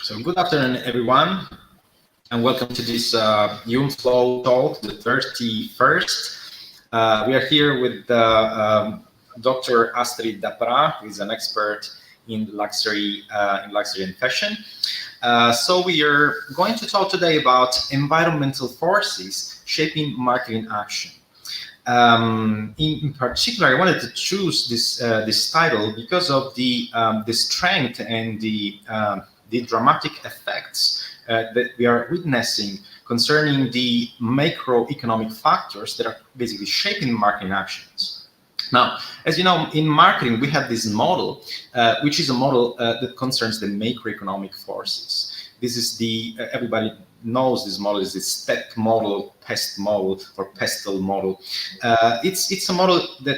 So good afternoon, everyone, and welcome to this IULM FLOW talk, the 31st. We are here with Dr. Astrid Daprà, who is an expert in luxury and fashion. So we are going to talk today about environmental forces shaping marketing action. In particular, I wanted to choose this title because of the strength and the dramatic effects that we are witnessing concerning the macroeconomic factors that are basically shaping marketing actions. Now, as you know, in marketing, we have this model, which is a model that concerns the macroeconomic forces. This is everybody knows this model is the step model, pest model, or pestle model. It's a model that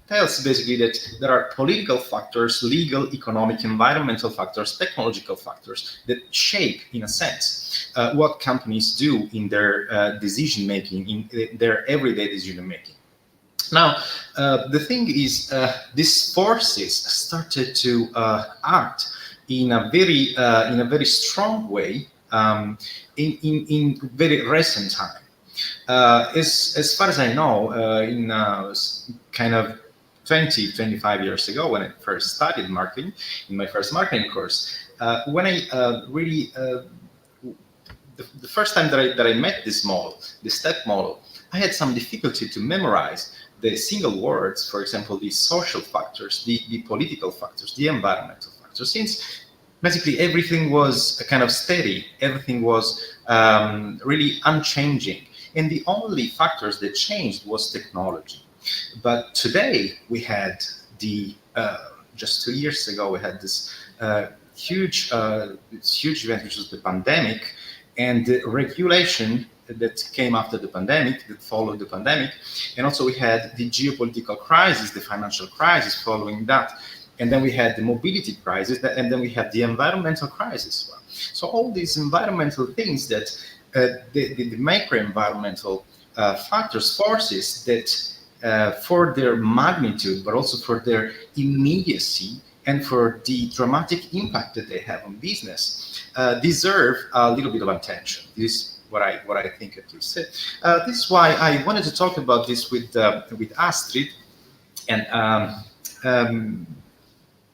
tells basically that there are political factors, legal, economic, environmental factors, technological factors that shape, in a sense, what companies do in their decision making, in their everyday decision making. Now, the thing is, these forces started to act in a very strong way in very recent time. As far as I know, in kind of 25 years ago, when I first studied marketing, in my first marketing course, when I the first time that I met this model, the step model, I had some difficulty to memorize the single words, for example, the social factors, the political factors, the environmental factors, since basically everything was kind of steady, everything was really unchanging. And the only factors that changed was technology. But today we had just 2 years ago, we had this huge event, which was the pandemic, and the regulation that came after the pandemic, that followed the pandemic. And also we had the geopolitical crisis, the financial crisis following that. And then we had the mobility crisis, and then we had the environmental crisis. So all these environmental things that the macro-environmental factors, forces that for their magnitude, but also for their immediacy and for the dramatic impact that they have on business, deserve a little bit of attention. This is what I think, at least. This is why I wanted to talk about this with Astrid. And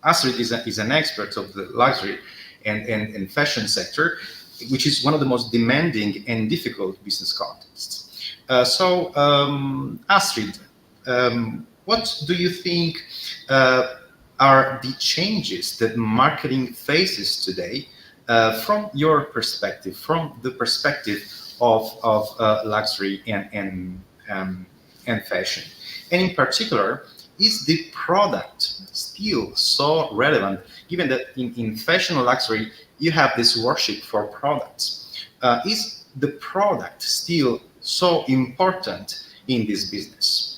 Astrid is an expert of the luxury and fashion sector, which is one of the most demanding and difficult business contexts. Astrid, what do you think are the changes that marketing faces today from your perspective, from the perspective of luxury and fashion? And in particular, is the product still so relevant, given that in fashion and luxury, you have this worship for products? Is the product still so important in this business?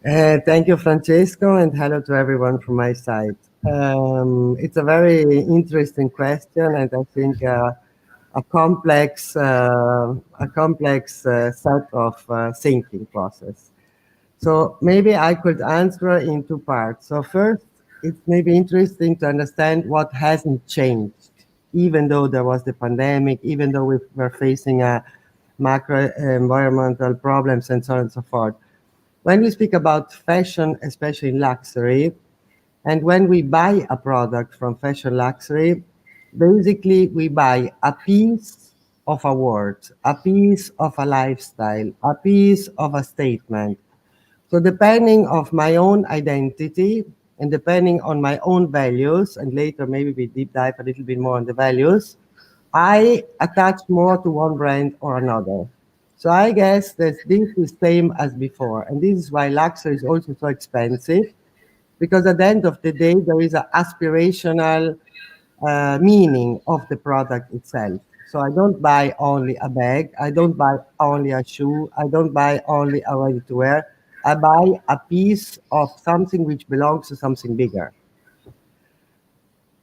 Thank you, Francesco, and hello to everyone from my side. It's a very interesting question, and I think a complex set of thinking process. So maybe I could answer in two parts. So first, it's maybe interesting to understand what hasn't changed, even though there was the pandemic, even though we were facing macro environmental problems and so on and so forth. When we speak about fashion, especially in luxury, and when we buy a product from fashion luxury, basically we buy a piece of a word, a piece of a lifestyle, a piece of a statement. So depending on my own identity and depending on my own values, and later maybe we deep dive a little bit more on the values, I attach more to one brand or another. So I guess that this is the same as before. And this is why luxury is also so expensive, because at the end of the day, there is an aspirational meaning of the product itself. So I don't buy only a bag, I don't buy only a shoe, I don't buy only a ready-to-wear. I buy a piece of something which belongs to something bigger.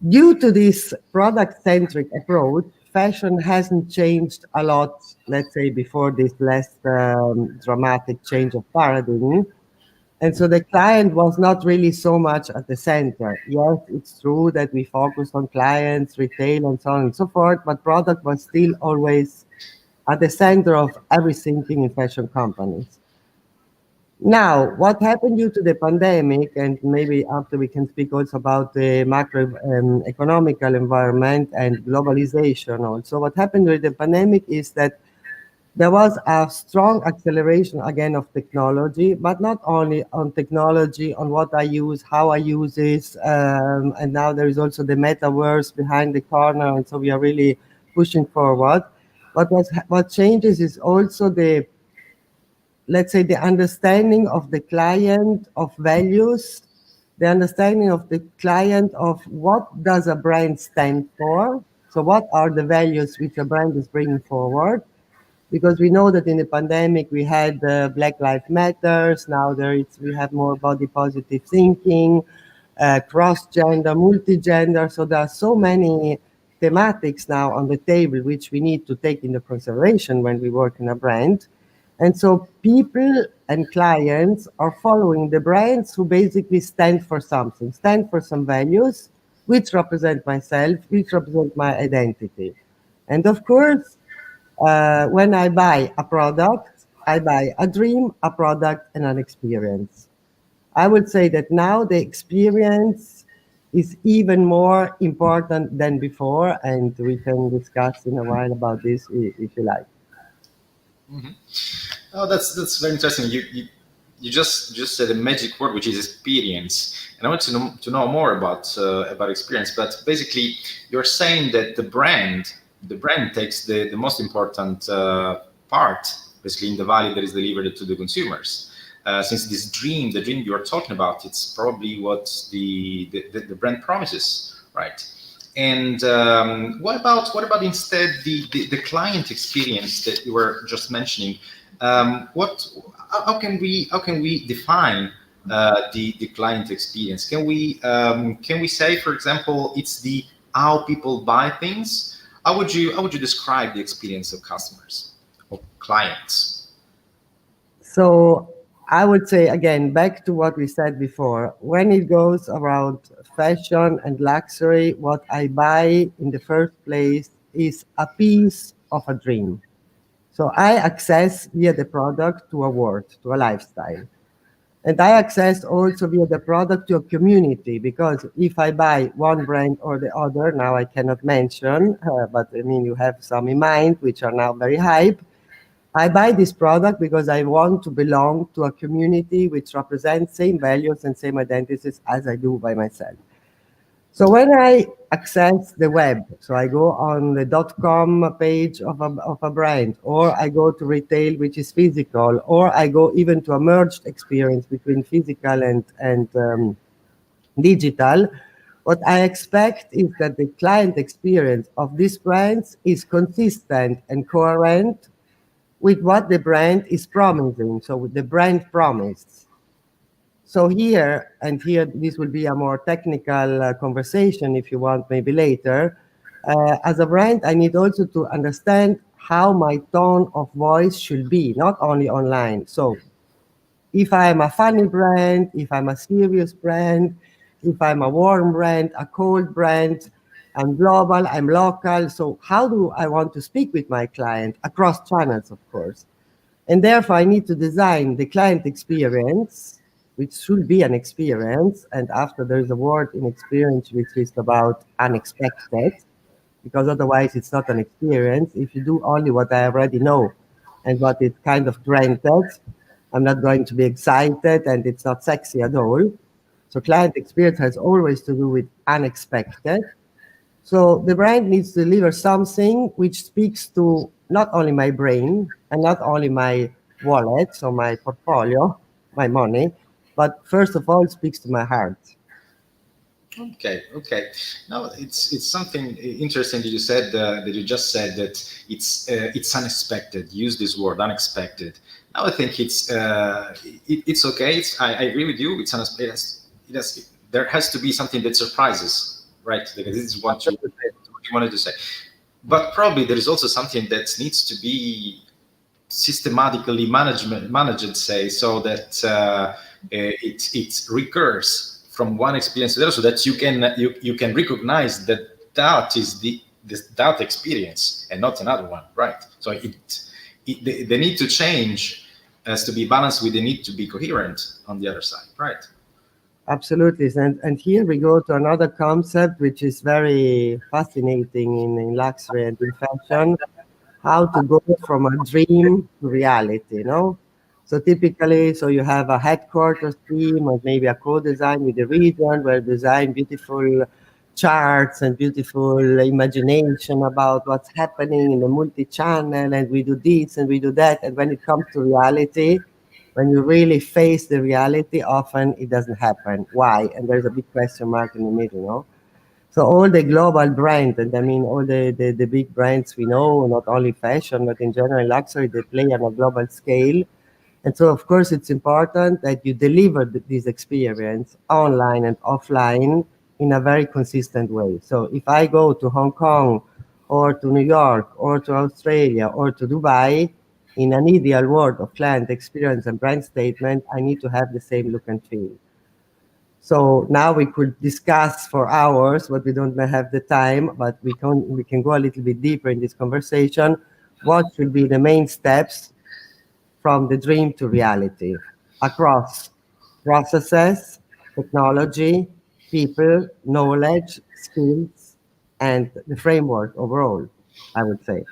Due to this product-centric approach, fashion hasn't changed a lot, let's say, before this less dramatic change of paradigm. And so the client was not really so much at the center. Yes, it's true that we focused on clients, retail, and so on and so forth, but product was still always at the center of every thinking in fashion companies. Now, what happened due to the pandemic, and maybe after we can speak also about the macro economical environment and globalization also, what happened during the pandemic is that there was a strong acceleration again of technology, but not only on technology, on what I use, how I use it, and now there is also the metaverse behind the corner, and so we are really pushing forward. But what changes is also the, let's say, the understanding of the client of values, the understanding of the client of what does a brand stand for. So what are the values which a brand is bringing forward? Because we know that in the pandemic we had Black Lives Matters. Now we have more body positive thinking, cross gender, multi gender. So there are so many thematics now on the table which we need to take into consideration when we work in a brand. And so people and clients are following the brands who basically stand for something, stand for some values, which represent myself, which represent my identity. And of course, when I buy a product, I buy a dream, a product, and an experience. I would say that now the experience is even more important than before, and we can discuss in a while about this if you like. Mm-hmm. Oh, that's very interesting. You just said a magic word, which is experience, and I want to know more about experience. But basically, you're saying that the brand takes the most important part, basically in the value that is delivered to the consumers. Since this dream, the dream you are talking about, it's probably what the brand promises, right? And what about instead the client experience that you were just mentioning? What how can we define the client experience? Can we say, for example, it's the how people buy things? How would you describe the experience of customers or clients? So I would say again, back to what we said before, when it goes around fashion and luxury, what I buy in the first place is a piece of a dream. So I access via the product to a world, to a lifestyle. And I access also via the product to a community, because if I buy one brand or the other, now I cannot mention, but I mean, you have some in mind, which are now very hype. I buy this product because I want to belong to a community which represents same values and same identities as I do by myself. So when I access the web, so I go on the .com page of a brand, or I go to retail, which is physical, or I go even to a merged experience between physical and digital, what I expect is that the client experience of these brands is consistent and coherent with what the brand is promising, so with the brand promise. So here, and here, this will be a more technical conversation if you want, maybe later. As a brand, I need also to understand how my tone of voice should be, not only online. So if I'm a funny brand, if I'm a serious brand, if I'm a warm brand, a cold brand, I'm global, I'm local. So how do I want to speak with my client across channels, of course? And therefore, I need to design the client experience, which should be an experience. And after there is a word in experience, which is about unexpected, because otherwise it's not an experience. If you do only what I already know and what is kind of granted, I'm not going to be excited and it's not sexy at all. So client experience has always to do with unexpected. So the brand needs to deliver something which speaks to not only my brain and not only my wallet, so my portfolio, my money, but first of all, speaks to my heart. Okay, okay. Now it's something interesting that you said that you just said that it's unexpected. Use this word, unexpected. Now I think it's okay. I agree with you. It's unexpected. There has to be something that surprises, right? Because this is what you wanted to say. But probably there is also something that needs to be systematically managed, say, so that it recurs from one experience to the other, so that you can recognize that that is that experience and not another one, right? So the need to change has to be balanced with the need to be coherent on the other side, right? Absolutely. And here we go to another concept which is very fascinating in luxury and in fashion, how to go from a dream to reality, you know? So typically, so you have a headquarters team or maybe a co-design with the region where design beautiful charts and beautiful imagination about what's happening in the multi-channel, and we do this and we do that. And when it comes to reality, when you really face the reality, often it doesn't happen. Why? And there's a big question mark in the middle, no? So all the global brands, and I mean all the big brands we know, not only fashion, but in general luxury, they play on a global scale. And so, of course, it's important that you deliver this experience online and offline in a very consistent way. So if I go to Hong Kong or to New York or to Australia or to Dubai, in an ideal world of client experience and brand statement, I need to have the same look and feel. So now we could discuss for hours, but we don't have the time, but we can go a little bit deeper in this conversation. What should be the main steps from the dream to reality across processes, technology, people, knowledge, skills, and the framework overall, I would say.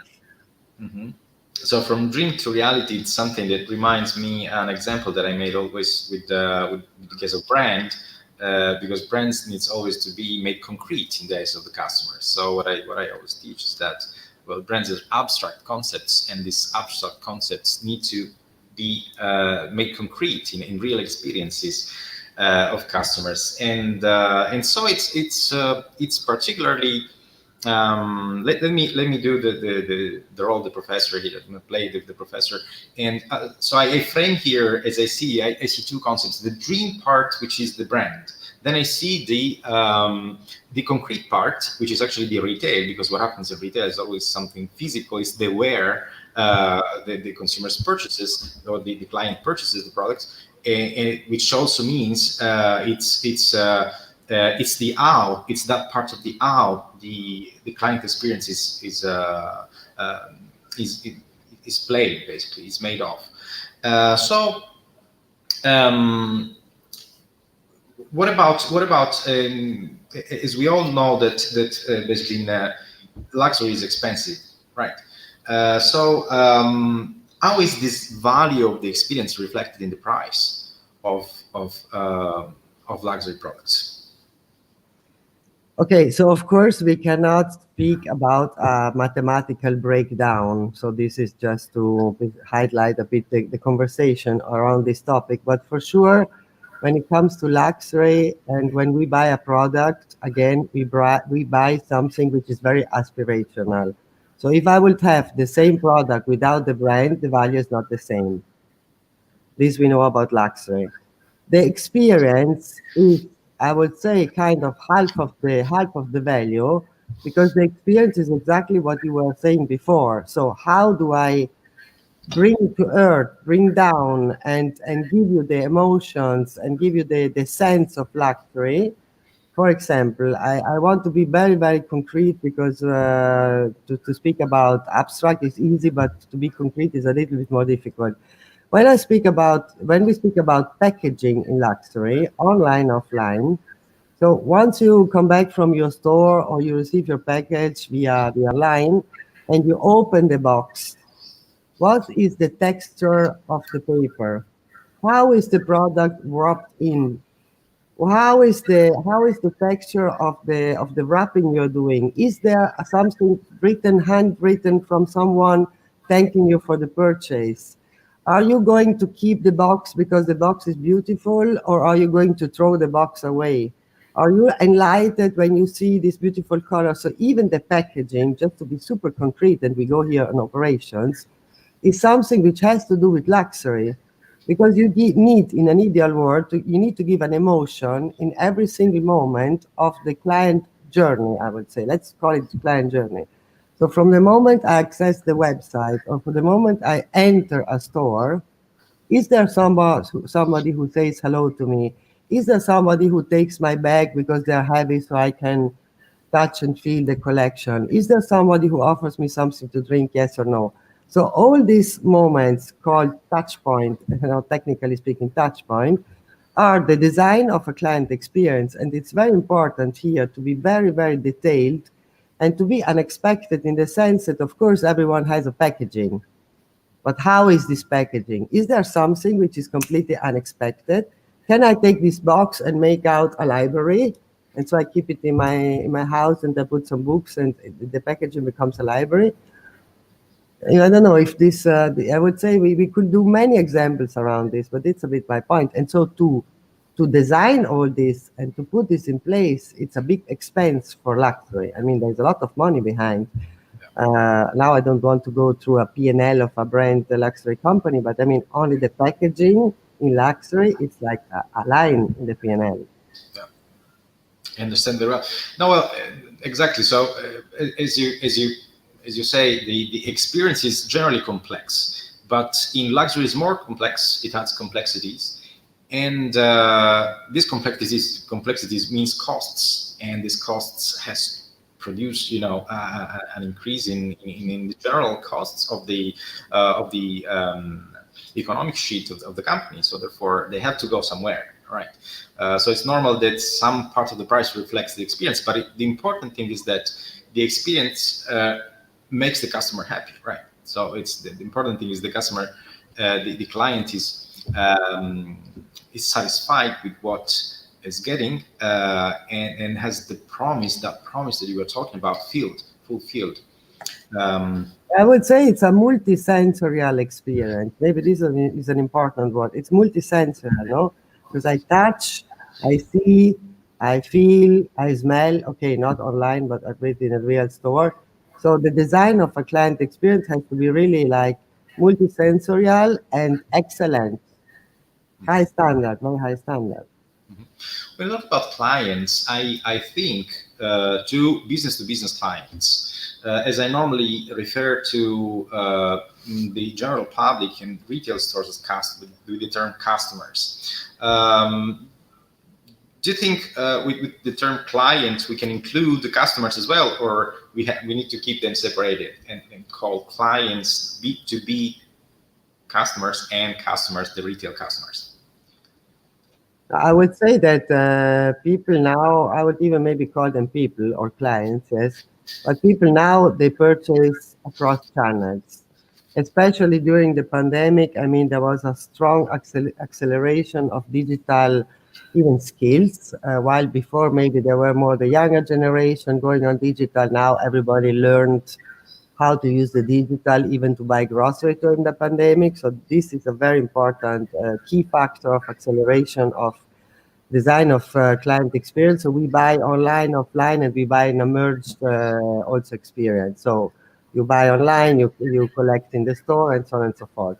Mm-hmm. So from dream to reality, it's something that reminds me an example that I made always with the case of brand, because brands needs always to be made concrete in the eyes of the customers. So what I always teach is that, well, brands are abstract concepts, and these abstract concepts need to be made concrete in real experiences of customers, and so it's particularly. Let me do the role of the professor here. I'm going to play the professor, and so I frame here as I see two concepts: the dream part, which is the brand. Then I see the concrete part, which is actually the retail, because what happens in retail is always something physical. It's the where the consumer's purchases, or the client purchases the products, and which also means it's the how. It's that part of the how the client experience is played, basically, is made of. What about as we all know that basically luxury is expensive, right? How is this value of the experience reflected in the price of luxury products? Okay, so of course we cannot speak about a mathematical breakdown. So this is just to highlight a bit the conversation around this topic. But for sure, when it comes to luxury and when we buy a product, again, we buy something which is very aspirational. So if I would have the same product without the brand, the value is not the same. This we know about luxury. The experience is, I would say, kind of half of the value, because the experience is exactly what you were saying before. So how do I bring to earth, bring down, and give you the emotions and give you the sense of luxury? For example, I want to be very, very concrete, because to speak about abstract is easy, but to be concrete is a little bit more difficult. When we speak about packaging in luxury, online, offline, so once you come back from your store or you receive your package via line and you open the box, what is the texture of the paper? How is the product wrapped in? How is the texture of the wrapping you're doing? Is there something written, handwritten from someone thanking you for the purchase? Are you going to keep the box because the box is beautiful, or are you going to throw the box away? Are you enlightened when you see this beautiful color? So even the packaging, just to be super concrete, and we go here on operations, is something which has to do with luxury. Because you need, in an ideal world, you need to give an emotion in every single moment of the client journey, I would say. Let's call it client journey. So from the moment I access the website or from the moment I enter a store, is there somebody who says hello to me? Is there somebody who takes my bag because they're heavy so I can touch and feel the collection? Is there somebody who offers me something to drink, yes or no? So all these moments called touch point, technically speaking, touch point, are the design of a client experience. And it's very important here to be very, very detailed and to be unexpected in the sense that, of course, everyone has a packaging. But how is this packaging? Is there something which is completely unexpected? Can I take this box and make out a library? And so I keep it in my house and I put some books and the packaging becomes a library. I don't know if this, I would say we could do many examples around this, but it's a bit my point. And so to design all this and to put this in place, it's a big expense for luxury. I mean, there's a lot of money behind. Now I don't want to go through a P&L of a brand, a luxury company, but I mean, only the packaging in luxury, it's like a line in the P&L. Yeah, I understand very well. No, well, exactly. So as you say, the experience is generally complex, but in luxury is more complex. It has complexities, and these complexities means costs, and these costs has produce, an increase in the general costs of the economic sheet of the company. So therefore, they have to go somewhere, right? So it's normal that some part of the price reflects the experience, but the important thing is that the experience makes the customer happy, right? So it's the important thing is the customer, the client is satisfied with what is getting and has that promise that you were talking about fulfilled. I would say it's a multisensorial experience. Maybe this is an important word. It's multisensorial, no? Because I touch, I see, I feel, I smell. Okay, not online, but at least in a real store. So the design of a client experience has to be really like multisensorial and excellent. High standard, very high standard. When we talk about clients, I think to business clients, as I normally refer to the general public and retail stores as with the term customers. Do you think with the term client we can include the customers as well, or we need to keep them separated and call clients B2B customers and customers the retail customers? I would say that people now, I would even maybe call them people or clients, yes. But people now, they purchase across channels, especially during the pandemic. I mean, there was a strong acceleration of digital even skills, while before maybe there were more the younger generation going on digital. Now everybody learned how to use the digital, even to buy grocery during the pandemic. So this is a very important key factor of acceleration of design of client experience. So we buy online, offline, and we buy in a merged also experience. So you buy online, you collect in the store, and so on and so forth.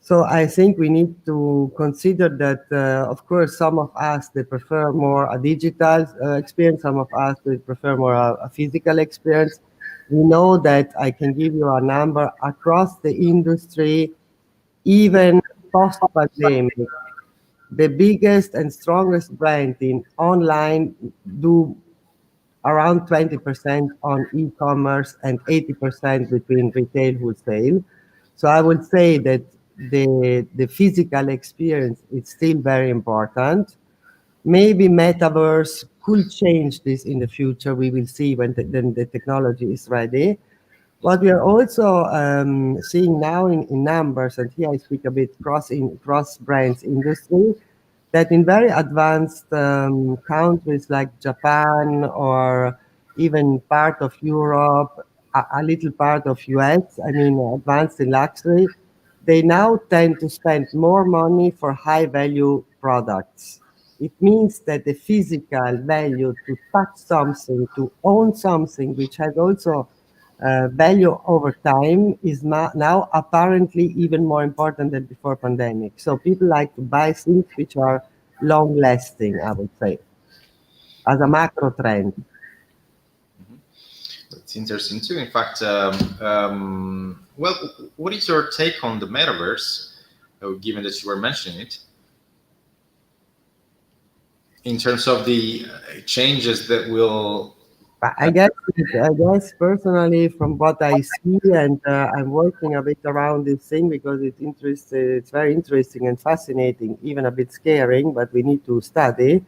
So I think we need to consider that, of course, some of us, they prefer more a digital experience. Some of us, they prefer more a physical experience. We know that I can give you a number across the industry, even post-pandemic. The biggest and strongest brand in online do around 20% on e-commerce and 80% between retail wholesale. So I would say that the physical experience is still very important. Maybe metaverse could change this in the future. We will see when the technology is ready. What we are also seeing now in numbers, and here I speak a bit cross brands industry, that in very advanced countries like Japan or even part of Europe, a little part of US, I mean, advanced in luxury, they now tend to spend more money for high value products. It means that the physical value to touch something, to own something, which has also value over time, is now apparently even more important than before pandemic. So people like to buy things which are long lasting, I would say, as a macro trend. That's interesting too. In fact, well, what is your take on the metaverse, given that you were mentioning it, in terms of the changes that will? I guess personally, from what I see, and I'm working a bit around this thing because it's interesting. It's very interesting and fascinating, even a bit scaring, but we need to study.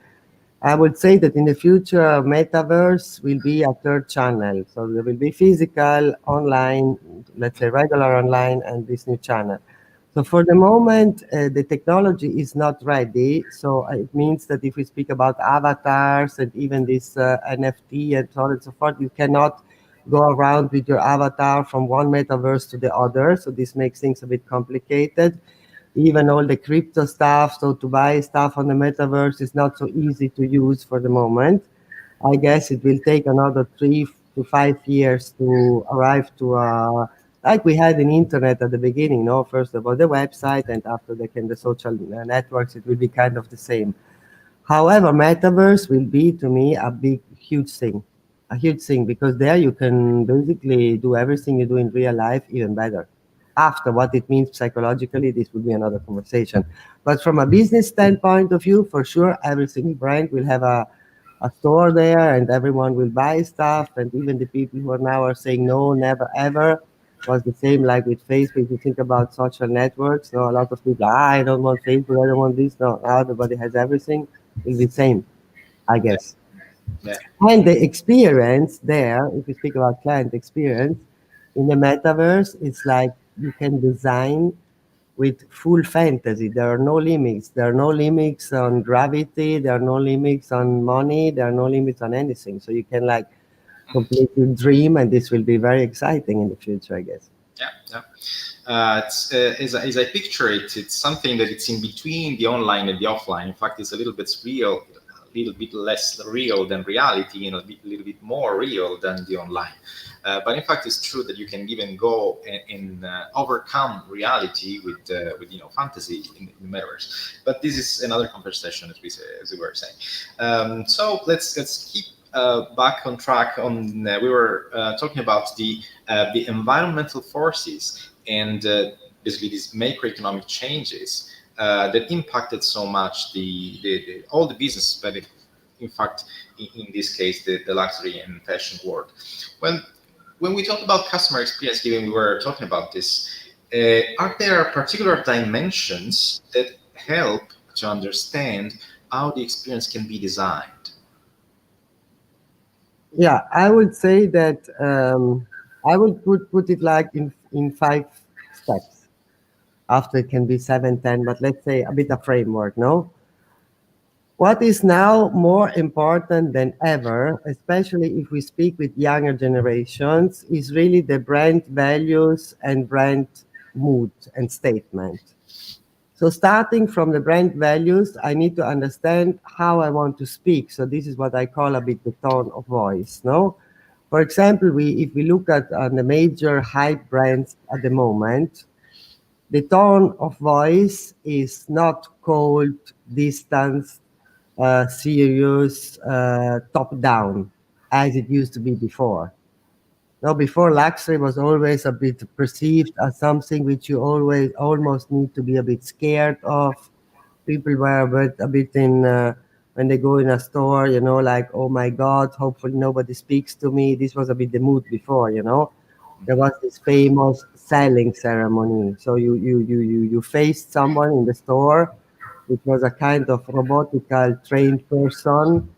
I would say that in the future, metaverse will be a third channel. So there will be physical, online, let's say regular online, and this new channel. So for the moment, the technology is not ready. So it means that if we speak about avatars and even this NFT and so on and so forth, you cannot go around with your avatar from one metaverse to the other. So this makes things a bit complicated. Even all the crypto stuff, so to buy stuff on the metaverse is not so easy to use for the moment. I guess it will take another 3 to 5 years to arrive to like we had in internet at the beginning. No, first of all the website, and after they came the social networks. It will be kind of the same. However, metaverse will be to me a big, huge thing because there you can basically do everything you do in real life even better. After what it means psychologically, this would be another conversation. But from a business standpoint of view, for sure, every single brand will have a store there and everyone will buy stuff. And even the people who are now are saying no, never, ever was the same like with Facebook. You think about social networks. No, a lot of people, I don't want Facebook, I don't want this. No, now everybody has everything. It's the same, I Yeah, guess. yeah. And the experience there, if you speak about client experience, in the metaverse, it's like you can design with full fantasy. There are no limits. There are no limits on gravity. There are no limits on money. There are no limits on anything. So you can like completely dream, and this will be very exciting in the future, I guess. Yeah, yeah. It's, as I picture it, it's something that it's in between the online and the offline. In fact, it's a little bit real, a little bit less real than reality, and little bit more real than the online. But in fact, it's true that you can even go and overcome reality with fantasy in the metaverse. But this is another conversation, as we were saying. So let's keep back on track. We were talking about the environmental forces and basically these macroeconomic changes that impacted so much all the business, but in fact, in this case, the luxury and fashion world. When we talk about customer experience, given we were talking about this, are there particular dimensions that help to understand how the experience can be designed? Yeah, I would say that I would put it like in 5 steps. After it can be 7, 10, but let's say a bit of framework, no? What is now more important than ever, especially if we speak with younger generations, is really the brand values and brand mood and statement. So starting from the brand values, I need to understand how I want to speak. So this is what I call a bit the tone of voice, no? For example, if we look at the major hype brands at the moment, the tone of voice is not cold, distant, serious, top down, as it used to be before. Now, before luxury was always a bit perceived as something which you always almost need to be a bit scared of. People were a bit in when they go in a store, like, oh my God, hopefully nobody speaks to me. This was a bit the mood before. There was this famous selling ceremony. So you faced someone in the store, which was a kind of robotical trained person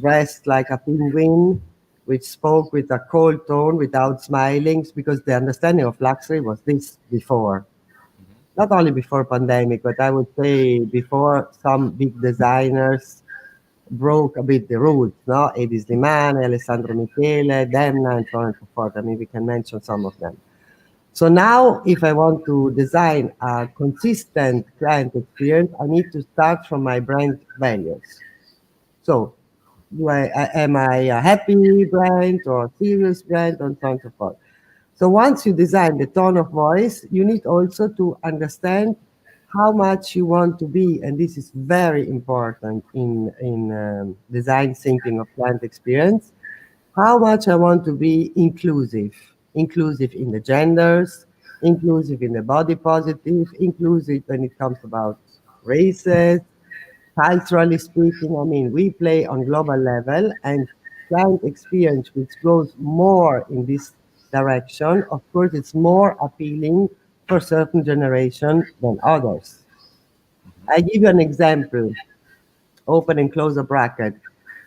dressed like a penguin, which spoke with a cold tone without smiling, because the understanding of luxury was this before. Not only before pandemic, but I would say before some big designers broke a bit the rules, no? Edis Limane, Alessandro Michele, Demna, and so on and so forth. I mean, we can mention some of them. So now, if I want to design a consistent client experience, I need to start from my brand values. So, am I a happy brand or a serious brand, and so on and so forth. So once you design the tone of voice, you need also to understand how much you want to be, and this is very important in design thinking of client experience. how much I want to be inclusive, inclusive in the genders, inclusive in the body positive, inclusive when it comes about races, culturally speaking. I mean, we play on global level, and client experience, which goes more in this direction, of course, it's more appealing for certain generation than others. I give you an example, open and close a bracket.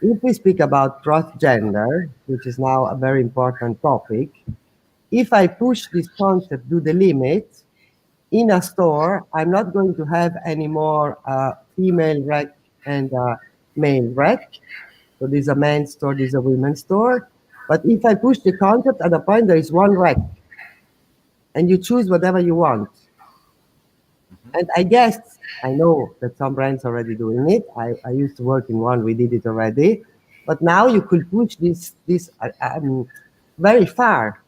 If we speak about cross-gender, which is now a very important topic, if I push this concept to the limit, in a store, I'm not going to have any more female rec and male rec. So this is a men's store, this is a women's store. But if I push the concept, at a point there is one rec, and you choose whatever you want. And I guess I know that some brands are already doing it. I used to work in one, we did it already. But now you could push this very far.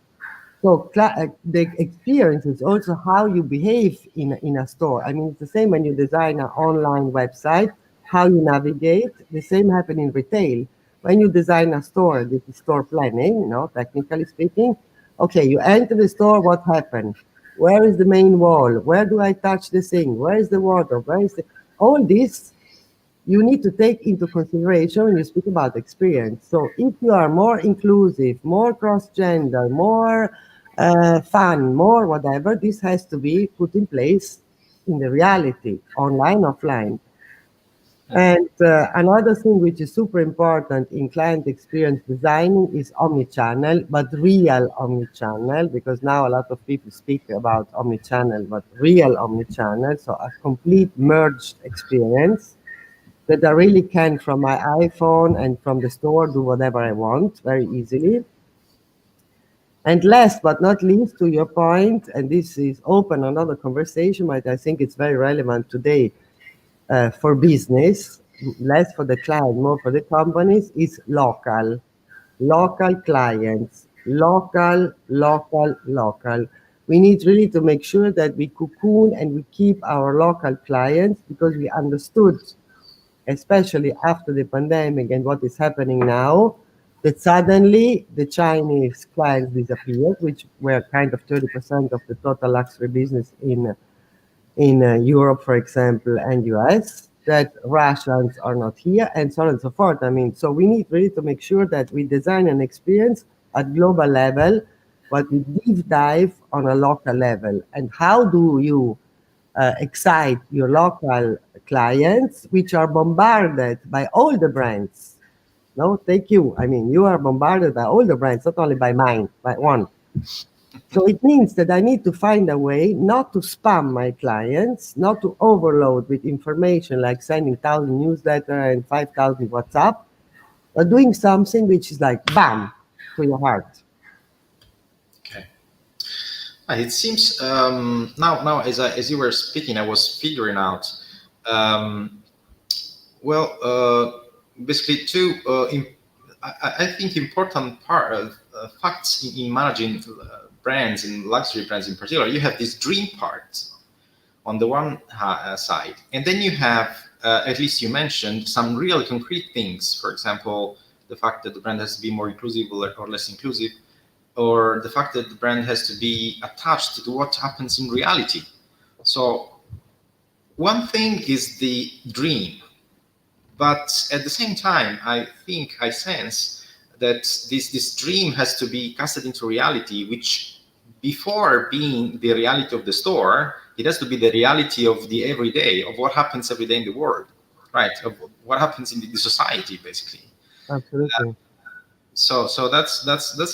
So the experience is also how you behave in a store. I mean, it's the same when you design an online website, how you navigate. The same happen in retail. When you design a store, this is store planning, technically speaking. Okay, you enter the store, what happened? Where is the main wall? Where do I touch the sink? Where is the wardrobe? Where is the... All this you need to take into consideration when you speak about experience. So if you are more inclusive, more cross-gender, more fun, more whatever, this has to be put in place in the reality, online, offline. And another thing which is super important in client experience designing is omnichannel, but real omnichannel, because now a lot of people speak about omnichannel, but real omnichannel, so a complete merged experience that I really can, from my iPhone and from the store, do whatever I want very easily. And last but not least, to your point, and this is open another conversation, but I think it's very relevant today for business, less for the client, more for the companies, is local. Local clients, local. We need really to make sure that we cocoon and we keep our local clients, because we understood, especially after the pandemic and what is happening now, that suddenly the Chinese clients disappeared, which were kind of 30% of the total luxury business in Europe, for example, and US, that Russians are not here, and so on and so forth. I mean, so we need really to make sure that we design an experience at global level, but we deep dive on a local level. And how do you excite your local clients, which are bombarded by all the brands? No, thank you. I mean, you are bombarded by all the brands, not only by mine, by one. So it means that I need to find a way not to spam my clients, not to overload with information like sending 1,000 newsletter and 5,000 WhatsApp, but doing something which is like bam to your heart. Okay. It seems now as you were speaking, I was figuring out. Basically, two. I think important facts in managing brands and luxury brands in particular. You have this dream part on the one side, and then you have, at least you mentioned, some real concrete things. For example, the fact that the brand has to be more inclusive or less inclusive, or the fact that the brand has to be attached to what happens in reality. So one thing is the dream, but at the same time, I think I sense that this dream has to be casted into reality, which before being the reality of the store, it has to be the reality of the everyday, of what happens every day in the world, right? Of what happens in the society, basically. Absolutely. So that's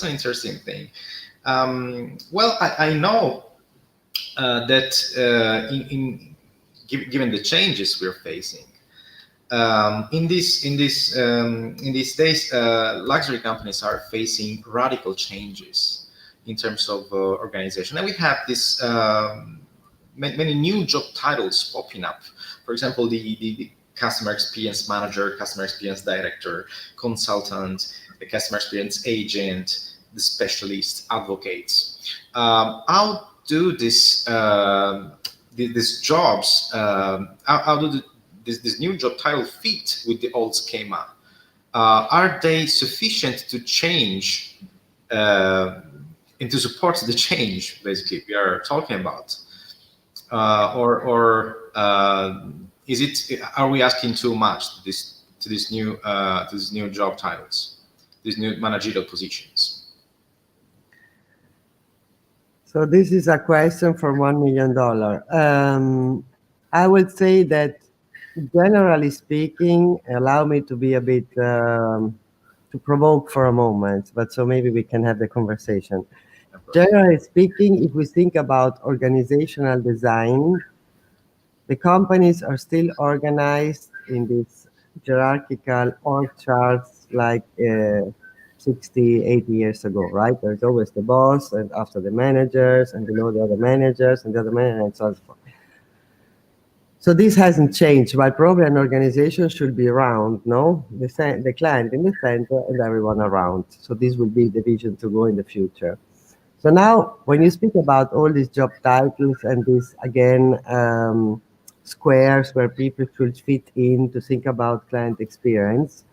an interesting thing. I know that given the changes we're facing in these days, luxury companies are facing radical changes in terms of organization, and we have this many new job titles popping up. For example, the customer experience manager, customer experience director, consultant, the customer experience agent, the specialist, advocates. How do these jobs? How do this new job title fit with the old schema? are they sufficient to change and to support the change basically we are talking about, or is it? Are we asking too much to these new job titles, these new managerial positions? So this is a question for $1 million. I would say that, generally speaking, allow me to be a bit to provoke for a moment, but so maybe we can have the conversation. Generally speaking, if we think about organizational design, the companies are still organized in these hierarchical org charts like 60, 80 years ago, right? There's always the boss, and after the managers, and below the other managers, and the other managers, and so on and so forth. So this hasn't changed, but probably an organization should be around, no? The client in the center and everyone around. So this will be the vision to go in the future. So now, when you speak about all these job titles and these, again, squares where people should fit in to think about client experience,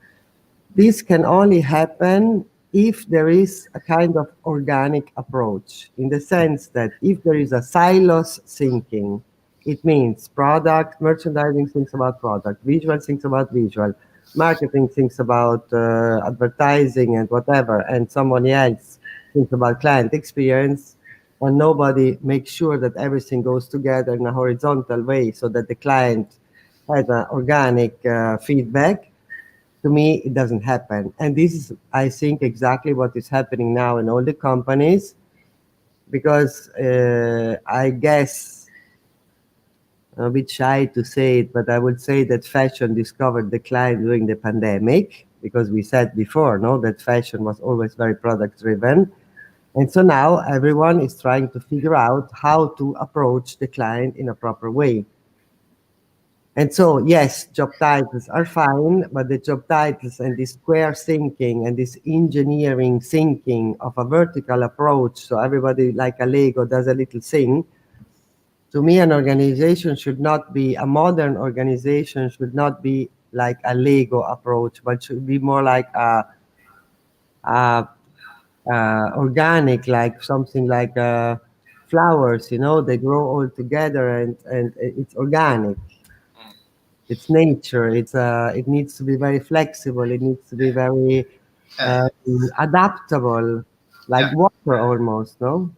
this can only happen if there is a kind of organic approach, in the sense that if there is a silos thinking, it means product, merchandising thinks about product, visual thinks about visual, marketing thinks about advertising and whatever, and someone else thinks about client experience, and nobody makes sure that everything goes together in a horizontal way so that the client has an organic feedback. To me, it doesn't happen. And this is, I think, exactly what is happening now in all the companies, because I guess, I'm a bit shy to say it, but I would say that fashion discovered decline during the pandemic, because we said before, no, that fashion was always very product driven. And so now everyone is trying to figure out how to approach the client in a proper way. And so, yes, job titles are fine, but the job titles and this square thinking and this engineering thinking of a vertical approach, so everybody like a Lego does a little thing. To me, an organization should not be, a modern organization should not be like a Lego approach, but should be more like a organic, like something like flowers, you know, they grow all together, and it's organic. It's nature. It needs to be very flexible. It needs to be very adaptable, like Yeah. water almost, no?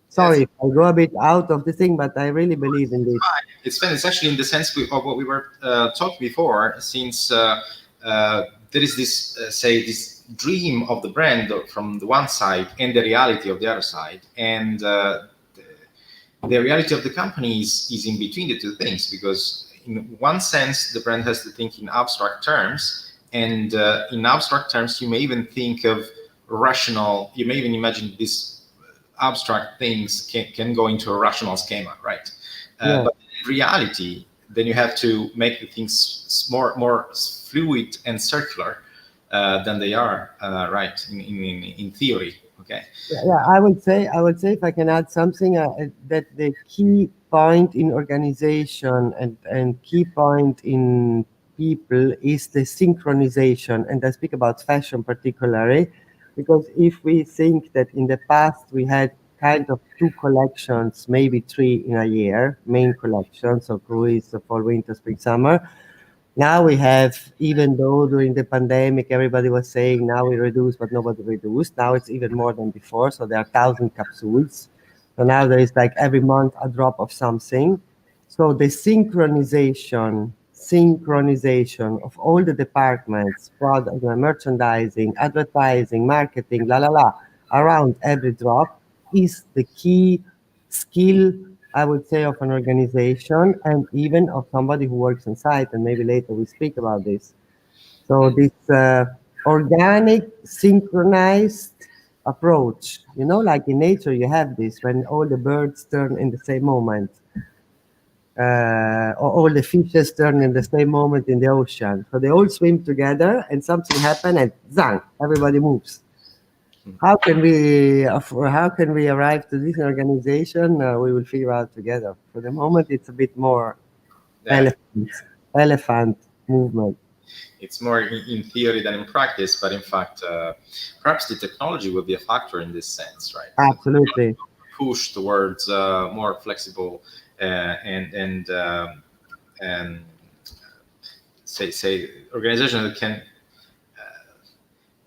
Sorry if I go a bit out of the thing, but I really believe in this. It's fun. It's actually in the sense of what we were talking before, since there is this, say, this dream of the brand from the one side and the reality of the other side. And the reality of the company is in between the two things, because in one sense, the brand has to think in abstract terms. And in abstract terms, you may even think of rational, you may even imagine these abstract things can go into a rational schema, right? Yeah. But in reality, then you have to make the things more fluid and circular than they are, right? In theory, okay. Yeah, I would say if I can add something, that the key point in organization and key point in people is the synchronization, and I speak about fashion particularly, because if we think that in the past we had kind of 2 collections, maybe 3 in a year, main collections, so cruise, fall, winter, spring, summer. Now we have, even though during the pandemic everybody was saying now we reduce, but nobody reduced. Now it's even more than before. So there are 1,000 capsules. So now there is like every month a drop of something. So the synchronization of all the departments, product, merchandising, advertising, marketing, around every drop is the key skill, I would say, of an organization, and even of somebody who works inside, and maybe later we speak about this. So this organic, synchronized approach, you know, like in nature you have this, when all the birds turn in the same moment, or all the fishes turn in the same moment in the ocean. So they all swim together and something happens and zang, everybody moves. How can we arrive to this organization? We will figure out together. For the moment, it's a bit more elephant movement. it's more in theory than in practice, but in fact, perhaps the technology will be a factor in this sense, right? Absolutely. Push towards more flexible and say organizations that can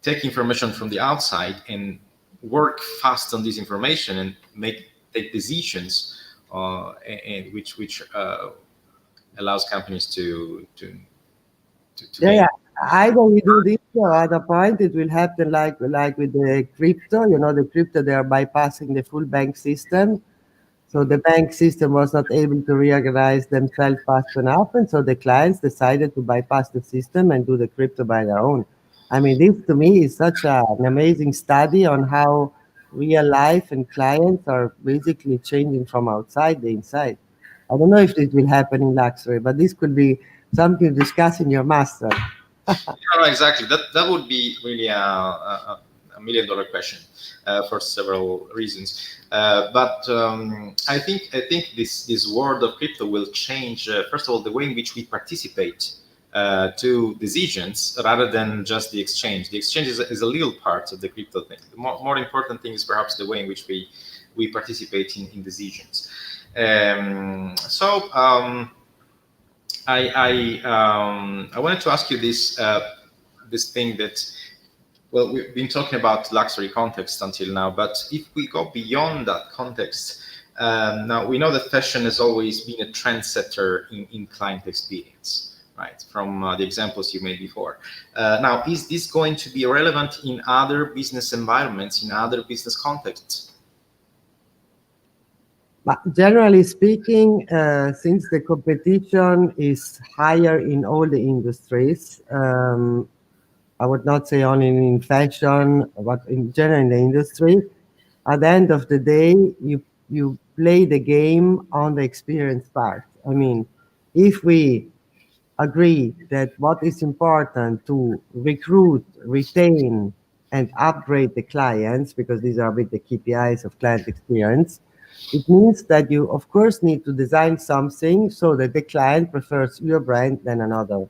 take information from the outside and work fast on this information and take decisions, and which allows companies to Yeah. Either we do this or at a point it will happen like with the crypto. The crypto, they are bypassing the full bank system. So the bank system was not able to reorganize themselves fast enough, and so the clients decided to bypass the system and do the crypto by their own. I mean, this to me is such an amazing study on how real life and clients are basically changing from outside the inside. I don't know if this will happen in luxury, but this could be something to discuss in your master. No, exactly. That would be really a million-dollar question for several reasons. But I think this world of crypto will change. First of all, the way in which we participate to decisions rather than just the exchange. The exchange is a little part of the crypto thing. The more important thing is perhaps the way in which we participate in decisions. I wanted to ask you this thing that, well, we've been talking about luxury context until now, but if we go beyond that context, now we know that fashion has always been a trendsetter in client experience, right? From the examples you made before. Now, is this going to be relevant in other business environments, in other business contexts? But generally speaking, since the competition is higher in all the industries, I would not say only in fashion, but in general in the industry, at the end of the day, you play the game on the experience part. I mean, if we agree that what is important to recruit, retain, and upgrade the clients, because these are with the KPIs of client experience, it means that you, of course, need to design something so that the client prefers your brand than another.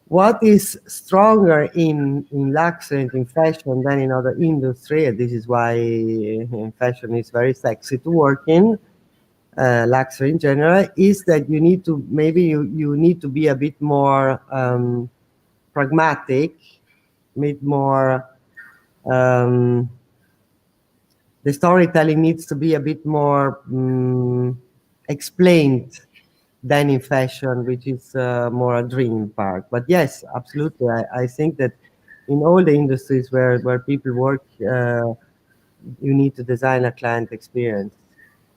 What is stronger in luxury and in fashion than in other industry, and this is why fashion is very sexy to work in, luxury in general, is that you need to, maybe you need to be a bit more pragmatic, a bit more, the storytelling needs to be a bit more explained than in fashion, which is more a dream part. But yes, absolutely. I think that in all the industries where people work, you need to design a client experience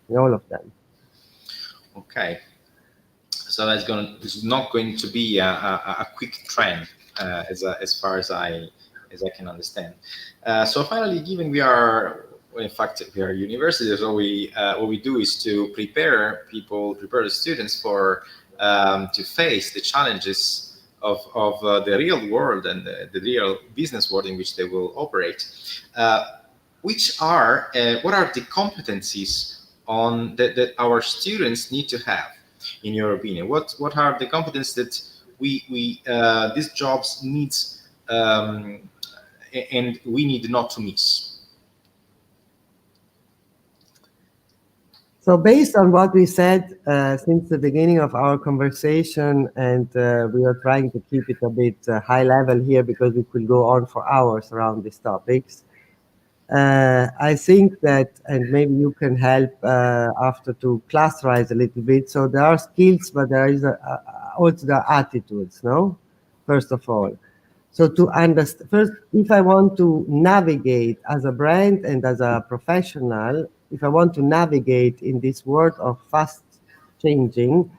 in all of them. Okay. So this is not going to be a quick trend, as far as I can understand. So finally, given we are, in fact, we are universities, what we do is to prepare the students for to face the challenges of the real world and the real business world in which they will operate. What are the competencies that our students need to have, in your opinion? What are the competencies that these jobs needs and we need not to miss? So based on what we said since the beginning of our conversation, and we are trying to keep it a bit high level here because we could go on for hours around these topics. I think that, and maybe you can help after to clusterize a little bit. So there are skills, but there is also the attitudes, no? First of all. So to understand, first, if I want to navigate as a brand and as a professional, if I want to navigate in this world of fast changing,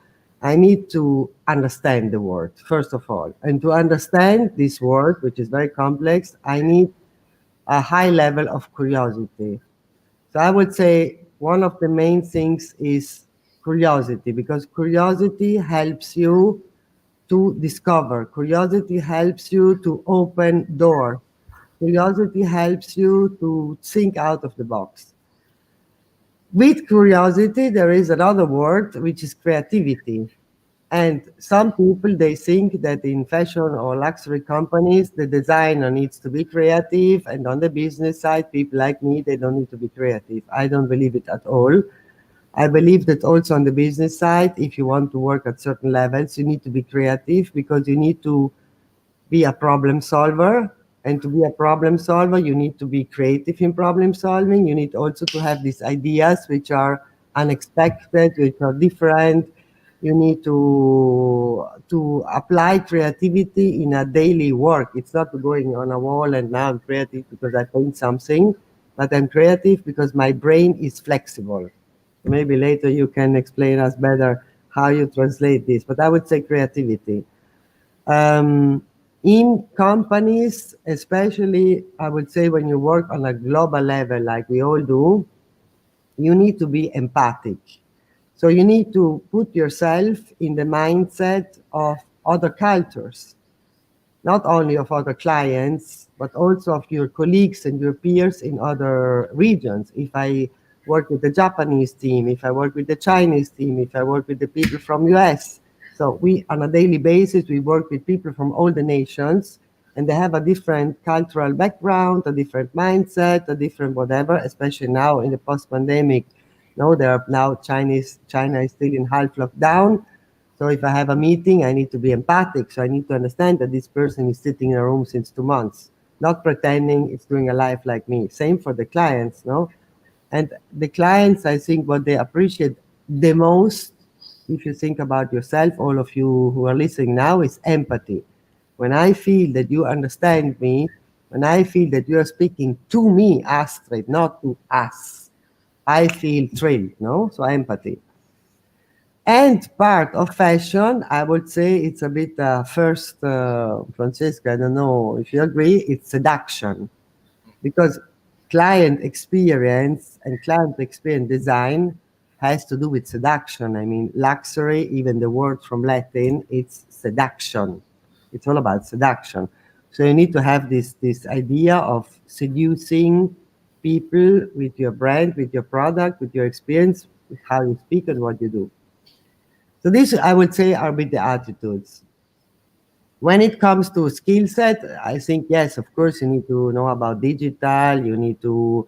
I need to understand the world, first of all. And to understand this world, which is very complex, I need a high level of curiosity. So I would say one of the main things is curiosity, because curiosity helps you to discover. Curiosity helps you to open doors. Curiosity helps you to think out of the box. With curiosity, there is another word, which is creativity. And some people, they think that in fashion or luxury companies, the designer needs to be creative. And on the business side, people like me, they don't need to be creative. I don't believe it at all. I believe that also on the business side, if you want to work at certain levels, you need to be creative because you need to be a problem solver. And to be a problem solver, you need to be creative in problem solving. You need also to have these ideas which are unexpected, which are different. You need to apply creativity in a daily work. It's not going on a wall and now I'm creative because I paint something, but I'm creative because my brain is flexible. Maybe later you can explain us better how you translate this, but I would say creativity. Um, in companies, especially, I would say when you work on a global level, like we all do, you need to be empathic. So you need to put yourself in the mindset of other cultures, not only of other clients, but also of your colleagues and your peers in other regions. If I work with the Japanese team, if I work with the Chinese team, if I work with the people from US. So we, on a daily basis, we work with people from all the nations, and they have a different cultural background, a different mindset, a different whatever, especially now in the post-pandemic. No, there are now China is still in half lockdown. So if I have a meeting, I need to be empathic. So I need to understand that this person is sitting in a room since 2 months, not pretending it's doing a life like me. Same for the clients, no? And the clients, I think what they appreciate the most, if you think about yourself, all of you who are listening now, is empathy. When I feel that you understand me, when I feel that you are speaking to me, Astrid, not to us, I feel thrilled, no? So empathy. And part of fashion, I would say it's a bit first, Francesca, I don't know if you agree, it's seduction. Because client experience and client experience design has to do with seduction. I mean, luxury, even the word from Latin, it's seduction. It's all about seduction. So you need to have this idea of seducing people with your brand, with your product, with your experience, with how you speak and what you do. So this, I would say, are with the attitudes. When it comes to skill set, I think yes, of course, you need to know about digital. You need to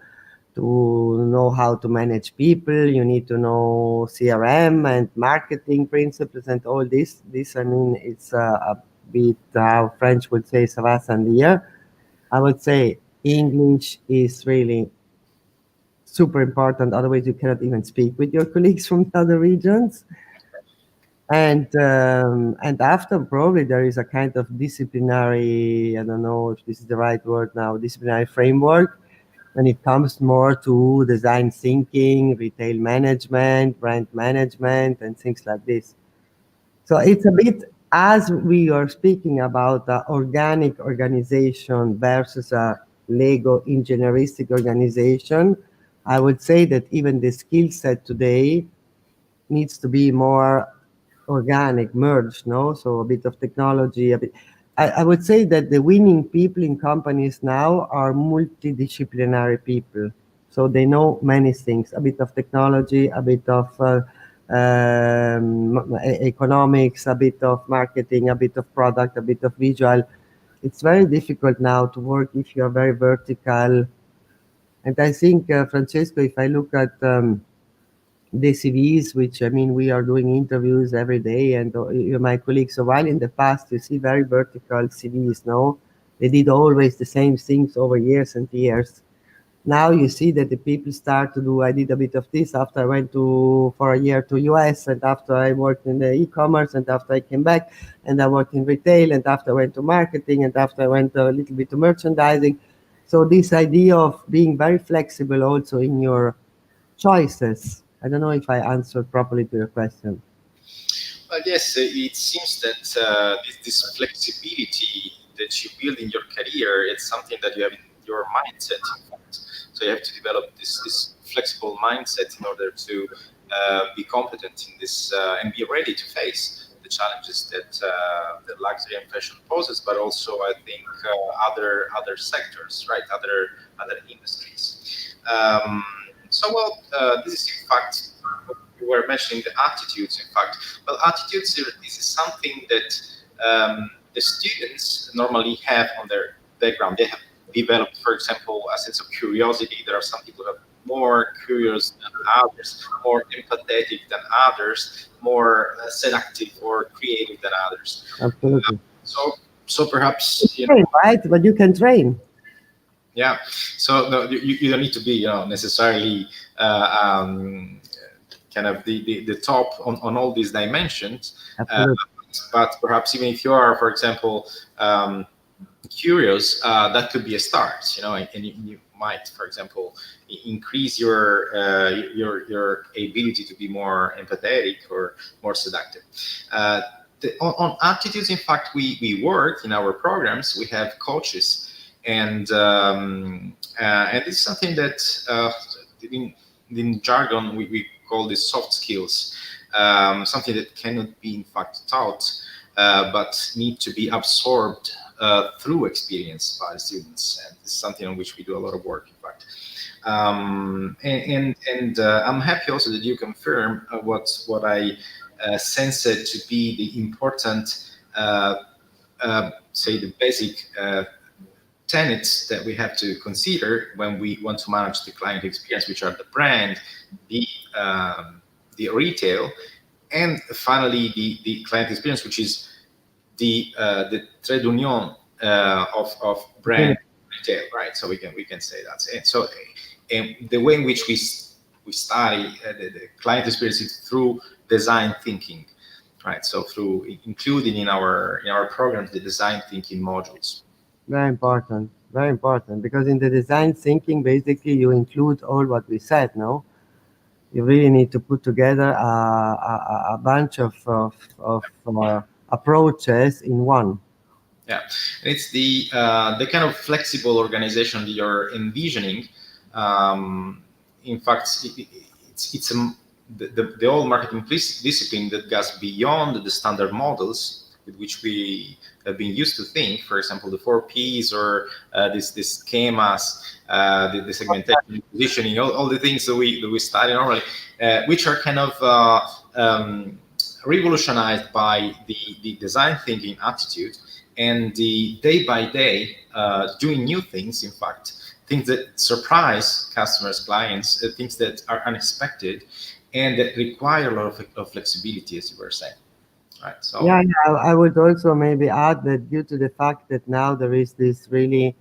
know how to manage people. You need to know CRM and marketing principles and all this. This, I mean, it's a bit how French would say "ça va sans dire." I would say English is really super important. Otherwise, you cannot even speak with your colleagues from the other regions. And after probably there is a kind of disciplinary, I don't know if this is the right word now, disciplinary framework when it comes more to design thinking, retail management, brand management, and things like this. So it's a bit, as we are speaking about the organic organization versus a Lego engineeristic organization, I would say that even the skill set today needs to be more organic, merged, no? So a bit of technology, a bit. I would say that the winning people in companies now are multidisciplinary people. So they know many things, a bit of technology, a bit of economics, a bit of marketing, a bit of product, a bit of visual. It's very difficult now to work if you are very vertical. And I think, Francesco, if I look at the CVs, which I mean, we are doing interviews every day, and my colleagues. So while in the past you see very vertical CVs, no, they did always the same things over years and years. Now you see that the people start to do. I did a bit of this after I went to for a year to US, and after I worked in the e-commerce, and after I came back, and I worked in retail, and after I went to marketing, and after I went a little bit to merchandising. So this idea of being very flexible also in your choices. I don't know if I answered properly to your question. Well, yes, it seems that this flexibility that you build in your career, it's something that you have in your mindset, in fact. So you have to develop this flexible mindset in order to be competent in this and be ready to face the challenges that luxury and fashion poses, but also I think other sectors, right? Other industries. So well, this is in fact you were mentioning the attitudes, in fact. Well, attitudes, this is something that the students normally have on their background. They have developed, for example, a sense of curiosity. There are some people who are more curious than others, more empathetic than others, more selective or creative than others. Absolutely. So perhaps, Right, but you can train. Yeah, so no, you don't need to be, necessarily kind of the top on all these dimensions. But perhaps even if you are, for example, curious, that could be a start, and you might, for example, increase your ability to be more empathetic or more seductive. On attitudes, in fact, we work in our programs. We have coaches. And this is something that in jargon we call this soft skills, something that cannot be in fact taught, but need to be absorbed through experience by students. And this is something on which we do a lot of work, in fact. And I'm happy also that you confirm what I sensed to be the important, say, the basic tenets that we have to consider when we want to manage the client experience, which are the brand, the retail, and finally the client experience, which is the trade union of brand retail, right? So we can say that. And so the way in which we study the client experience is through design thinking, right? So through including in our programs the design thinking modules. Very important, because in the design thinking, basically, you include all what we said, no? You really need to put together a bunch of approaches in one. Yeah, it's the kind of flexible organization that you're envisioning. In fact, it's the whole marketing discipline that goes beyond the standard models with which we have been used to think. For example, the 4 Ps or this schemas, the segmentation, positioning, all the things that we study normally, which are kind of revolutionized by the design thinking attitude and the day by day doing new things. In fact, things that surprise customers, clients, things that are unexpected and that require a lot of flexibility, as you were saying. Right, so. Yeah, I would also maybe add that due to the fact that now there is this really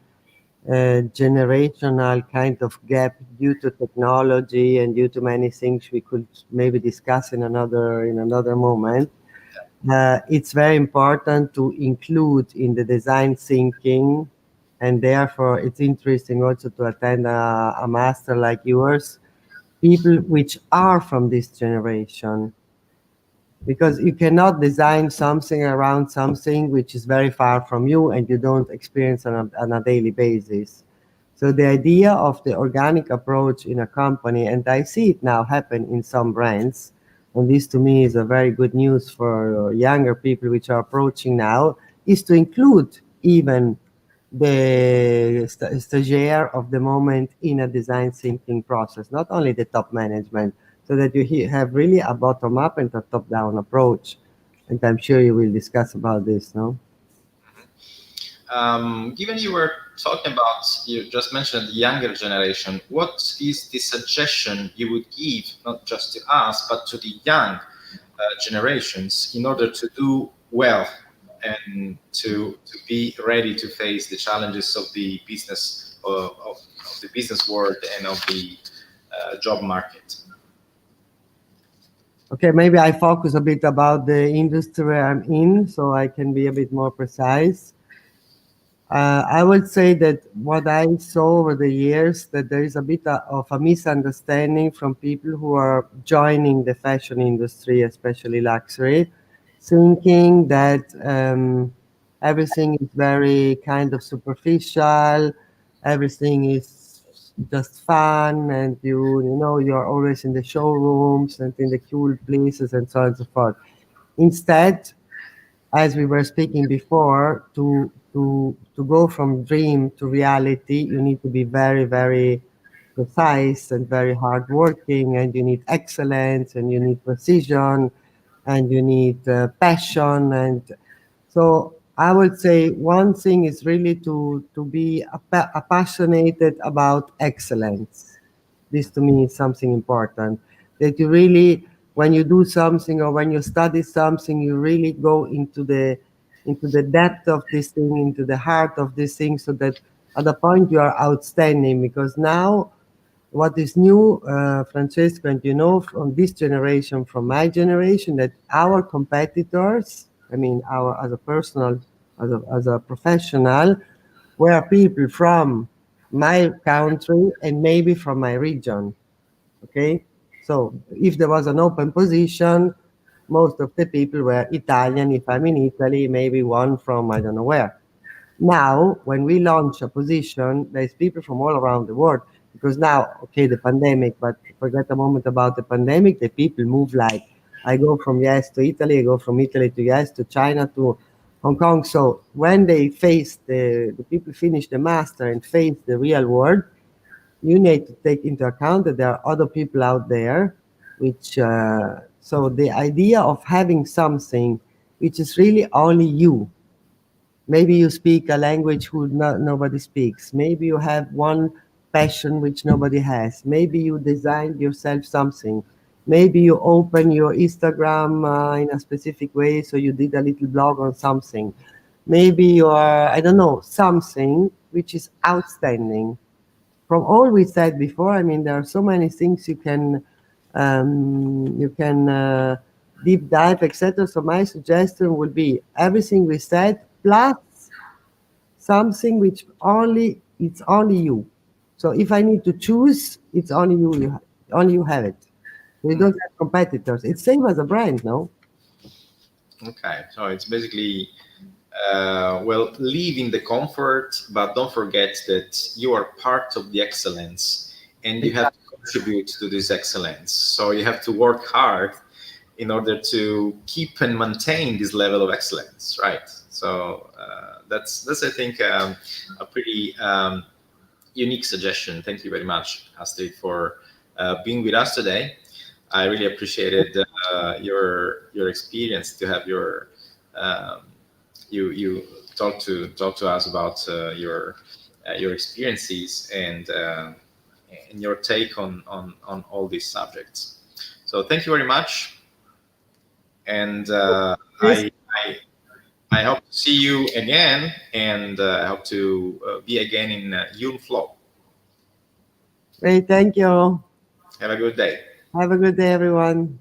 generational kind of gap due to technology and due to many things we could maybe discuss in another moment, it's very important to include in the design thinking, and therefore it's interesting also to attend a master like yours, people which are from this generation. Because you cannot design something around something which is very far from you and you don't experience on a daily basis. So the idea of the organic approach in a company, and I see it now happen in some brands, and this to me is a very good news for younger people which are approaching now, is to include even the stagiaire of the moment in a design thinking process, not only the top management, so that you have really a bottom-up and a top-down approach. And I'm sure you will discuss about this, no? Given you were talking about, you just mentioned the younger generation, what is the suggestion you would give, not just to us, but to the young generations in order to do well and to be ready to face the challenges of the business of the business world and of the job market? Okay, maybe I focus a bit about the industry I'm in, so I can be a bit more precise. I would say that what I saw over the years, that there is a bit of a misunderstanding from people who are joining the fashion industry, especially luxury, thinking that everything is very kind of superficial, everything is just fun, and you're always in the showrooms and in the cool places and so on and so forth. Instead, as we were speaking before, to go from dream to reality, you need to be very, very precise and very hardworking, and you need excellence, and you need precision, and you need passion. And so I would say one thing is really to be passionate about excellence. This to me is something important. That you really, when you do something or when you study something, you really go into the depth of this thing, into the heart of this thing, so that at the point you are outstanding. Because now what is new, Francesco, and you know from this generation, from my generation, that our competitors, I mean, our as a personal, as a professional, were people from my country and maybe from my region. Okay, so if there was an open position, most of the people were Italian. If I'm in Italy, maybe one from I don't know where. Now, when we launch a position, there's people from all around the world, because now, okay, the pandemic, but forget a moment about the pandemic, the people move like, I go from US to Italy, I go from Italy to US to China to Hong Kong. So when they face the people finish the master and face the real world, you need to take into account that there are other people out there, which, so the idea of having something which is really only you. Maybe you speak a language who nobody speaks. Maybe you have one passion which nobody has. Maybe you designed yourself something. Maybe you open your Instagram in a specific way, so you did a little blog on something. Maybe you are, I don't know, something which is outstanding. From all we said before, I mean, there are so many things you can deep dive, etc. So my suggestion would be everything we said plus something which it's only you. So if I need to choose, it's only you. Only you have it. We don't have competitors. It's same as a brand, no? Okay, so it's basically well, live in the comfort, but don't forget that you are part of the excellence, and you have to contribute to this excellence. So you have to work hard in order to keep and maintain this level of excellence, right? So that's I think a pretty unique suggestion. Thank you very much, Astrid, for being with us today. I really appreciated your experience, to have your you talk to us about your experiences and your take on all these subjects. So thank you very much, and I hope to see you again, and I hope to be again in IULM FLOW. Great, thank you. Have a good day. Have a good day, everyone.